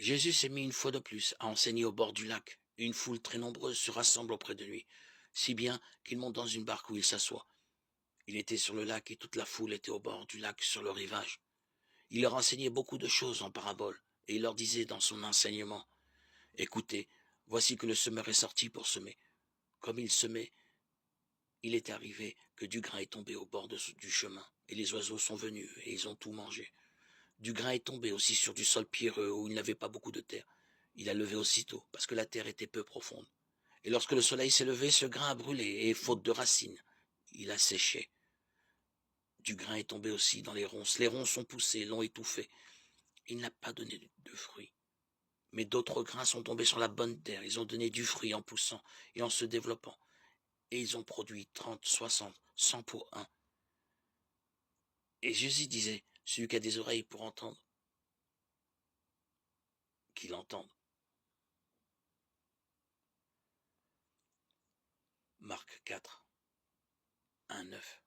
Jésus s'est mis une fois de plus à enseigner au bord du lac. Une foule très nombreuse se rassemble auprès de lui, si bien qu'il monte dans une barque où il s'assoit. Il était sur le lac et toute la foule était au bord du lac sur le rivage. Il leur enseignait beaucoup de choses en paraboles, et il leur disait dans son enseignement, « Écoutez, voici que le semeur est sorti pour semer. Comme il semait, il est arrivé que du grain est tombé au bord du chemin, et les oiseaux sont venus, et ils ont tout mangé. Du grain est tombé aussi sur du sol pierreux où il n'avait pas beaucoup de terre. Il a levé aussitôt, parce que la terre était peu profonde. Et lorsque le soleil s'est levé, ce grain a brûlé, et faute de racines, il a séché. Du grain est tombé aussi dans les ronces. Les ronces ont poussé, l'ont étouffé. Il n'a pas donné de fruits. Mais d'autres grains sont tombés sur la bonne terre. Ils ont donné du fruit en poussant et en se développant. Et ils ont produit 30, 60, 100 pour un. Et Jésus disait, celui qui a des oreilles pour entendre, qu'il entende. Marc 4, 1, 9.